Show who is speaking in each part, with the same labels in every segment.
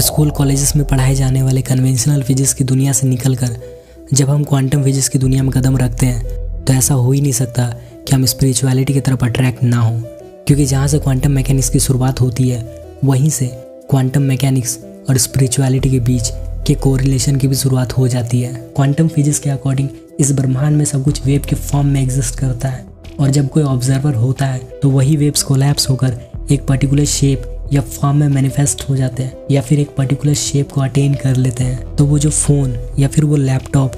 Speaker 1: School colleges में पढ़ाए जाने वाले कन्वेंशनल फिजिक्स की दुनिया से निकलकर जब हम क्वांटम फिजिक्स की दुनिया में कदम रखते हैं तो ऐसा हो ही नहीं सकता कि हम स्पिरिचुअलिटी की तरफ अट्रैक्ट ना हो, क्योंकि जहाँ से क्वांटम मैकेनिक्स की शुरुआत होती है वहीं से क्वांटम मैकेनिक्स और स्पिरिचुअलिटी के बीच के कोरिलेशन की भी शुरुआत हो जाती है। क्वांटम फिजिक्स के अकॉर्डिंग इस ब्रह्मांड में सब कुछ वेव के फॉर्म में एग्जिस्ट करता है और जब कोई ऑब्जर्वर होता है तो वही वेव्स कोलैप्स होकर एक पर्टिकुलर शेप या फॉर्म में मैनिफेस्ट हो जाते हैं या फिर एक पर्टिकुलर शेप को अटेन कर लेते हैं। तो वो जो फ़ोन या फिर वो लैपटॉप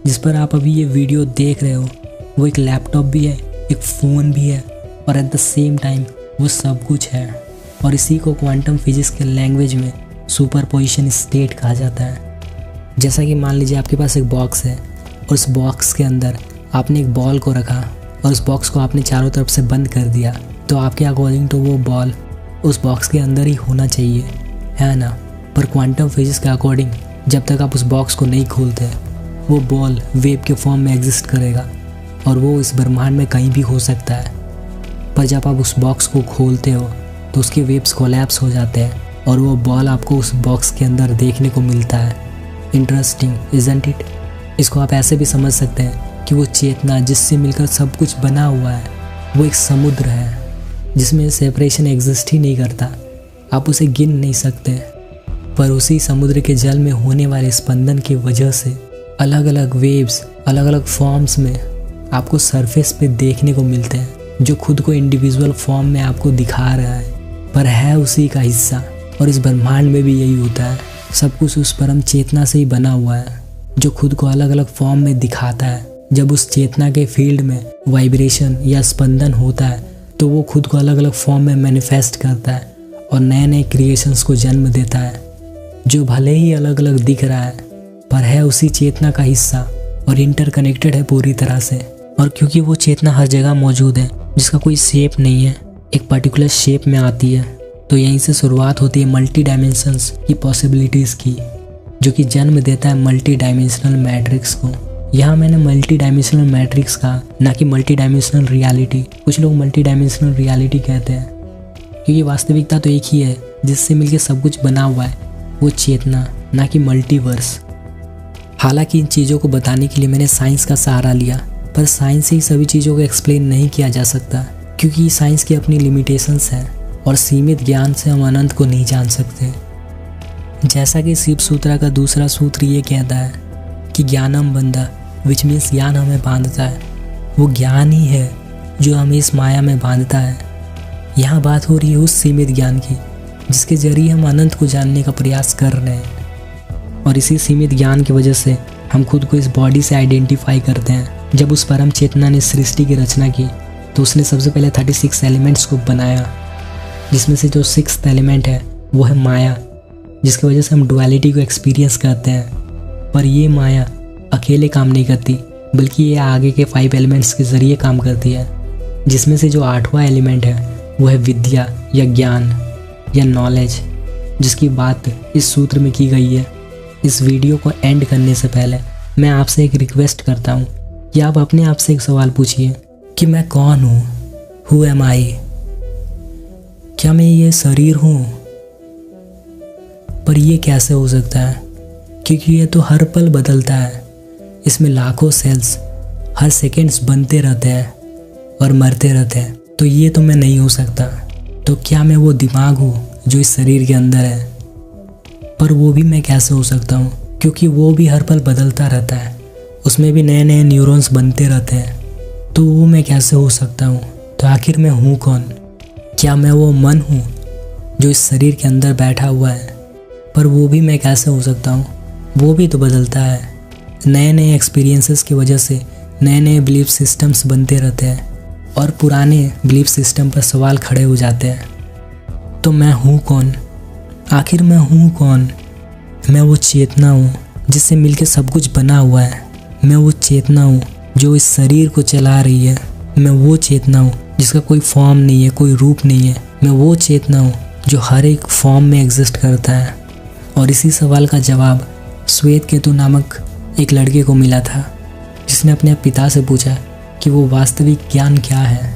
Speaker 1: जिस पर आप अभी ये वीडियो देख रहे हो वो एक लैपटॉप भी है, एक फ़ोन भी है और एट द सेम टाइम वो सब कुछ है। और इसी को क्वांटम फिजिक्स के लैंग्वेज में सुपरपोजिशन स्टेट कहा जाता है। जैसा कि मान लीजिए आपके पास एक बॉक्स है और उस बॉक्स के अंदर आपने एक बॉल को रखा और उस बॉक्स को आपने चारों तरफ से बंद कर दिया, तो आपके अकॉर्डिंग तो वो बॉल उस बॉक्स के अंदर ही होना चाहिए, है ना। पर क्वांटम फिजिक्स के अकॉर्डिंग जब तक आप उस बॉक्स को नहीं खोलते वो बॉल वेव के फॉर्म में एग्जिस्ट करेगा और वो इस ब्रह्मांड में कहीं भी हो सकता है। पर जब आप उस बॉक्स को खोलते हो तो उसके वेव्स कोलैप्स हो जाते हैं और वो बॉल आपको उस बॉक्स के अंदर देखने को मिलता है। Interesting isn't it. इसको आप ऐसे भी समझ सकते हैं कि वो चेतना जिससे मिलकर सब कुछ बना हुआ है वो एक समुद्र है जिसमें सेपरेशन एग्जिस्ट ही नहीं करता, आप उसे गिन नहीं सकते। पर उसी समुद्र के जल में होने वाले स्पंदन की वजह से अलग अलग वेव्स अलग अलग फॉर्म्स में आपको सरफेस पे देखने को मिलते हैं, जो खुद को इंडिविजुअल फॉर्म में आपको दिखा रहा है पर है उसी का हिस्सा। और इस ब्रह्मांड में भी यही होता है, सब कुछ उस परम चेतना से ही बना हुआ है जो खुद को अलग अलग फॉर्म में दिखाता है। जब उस चेतना के फील्ड में वाइब्रेशन या स्पंदन होता है तो वो खुद को अलग अलग फॉर्म में मैनिफेस्ट करता है और नए नए क्रिएशंस को जन्म देता है, जो भले ही अलग अलग दिख रहा है पर है उसी चेतना का हिस्सा और इंटरकनेक्टेड है पूरी तरह से। और क्योंकि वो चेतना हर जगह मौजूद है, जिसका कोई शेप नहीं है, एक पर्टिकुलर शेप में आती है, तो यहीं से शुरुआत होती है मल्टी डायमेंशंस की पॉसिबिलिटीज़ की, जो कि जन्म देता है मल्टी डायमेंशनल मैट्रिक्स को। यहाँ मैंने मल्टी डायमेंशनल मैट्रिक्स कहा, ना कि मल्टी डायमेंशनल रियलिटी। कुछ लोग मल्टी डायमेंशनल रियलिटी कहते हैं क्योंकि वास्तविकता तो एक ही है जिससे मिलकर सब कुछ बना हुआ है, वो चेतना, ना कि मल्टीवर्स। हालांकि इन चीज़ों को बताने के लिए मैंने साइंस का सहारा लिया, पर साइंस से ही सभी चीज़ों को एक्सप्लेन नहीं किया जा सकता क्योंकि साइंस की अपनी लिमिटेशंस हैं और सीमित ज्ञान से हम अनंत को नहीं जान सकते। जैसा कि शिव सूत्रा का दूसरा सूत्र ये कहता है कि ज्ञानम बंधा, विच मीन्स ज्ञान हमें बांधता है। वो ज्ञान ही है जो हमें इस माया में बांधता है। यहाँ बात हो रही है उस सीमित ज्ञान की जिसके जरिए हम अनंत को जानने का प्रयास कर रहे हैं। और इसी सीमित ज्ञान की वजह से हम खुद को इस बॉडी से आइडेंटिफाई करते हैं। जब उस परम चेतना ने सृष्टि की रचना की तो उसने सबसे पहले 36 एलिमेंट्स को बनाया, जिसमें से जो 6th एलिमेंट है वो है माया, जिसकी वजह से हम डुअलिटी को एक्सपीरियंस करते हैं। पर ये माया अकेले काम नहीं करती, बल्कि ये आगे के 5 एलिमेंट्स के ज़रिए काम करती है, जिसमें से जो 8वां एलिमेंट है वो है विद्या या ज्ञान या नॉलेज, जिसकी बात इस सूत्र में की गई है। इस वीडियो को एंड करने से पहले मैं आपसे एक रिक्वेस्ट करता हूँ कि आप अपने आप से एक सवाल पूछिए कि मैं कौन हूँ, हु एम आई। क्या मैं ये शरीर हूँ? पर ये कैसे हो सकता है, क्योंकि ये तो हर पल बदलता है। इसमें लाखों सेल्स हर सेकेंड्स बनते रहते हैं और मरते रहते हैं, तो ये तो मैं नहीं हो सकता। तो क्या मैं वो दिमाग हूँ जो इस शरीर के अंदर है? पर वो भी मैं कैसे हो सकता हूँ, क्योंकि वो भी हर पल बदलता रहता है, उसमें भी नए नए न्यूरॉन्स बनते रहते हैं, तो वो मैं कैसे हो सकता हूँ? तो आखिर मैं हूँ कौन? क्या मैं वो मन हूँ जो इस शरीर के अंदर बैठा हुआ है? पर वो भी मैं कैसे हो सकता हूँ? वो भी तो बदलता है। नए नए एक्सपीरियंसेस की वजह से नए नए बिलीफ सिस्टम्स बनते रहते हैं और पुराने बिलीफ सिस्टम पर सवाल खड़े हो जाते हैं। तो मैं हूँ कौन? आखिर मैं हूँ कौन? मैं वो चेतना हूँ जिससे मिलकर सब कुछ बना हुआ है। मैं वो चेतना हूँ जो इस शरीर को चला रही है। मैं वो चेतना हूँ जिसका कोई फॉर्म नहीं है, कोई रूप नहीं है। मैं वो चेतना हूँ जो हर एक फॉर्म में एग्जिस्ट करता है। और इसी सवाल का जवाब श्वेत केतु नामक एक लड़के को मिला था, जिसने अपने पिता से पूछा कि वो वास्तविक ज्ञान क्या है।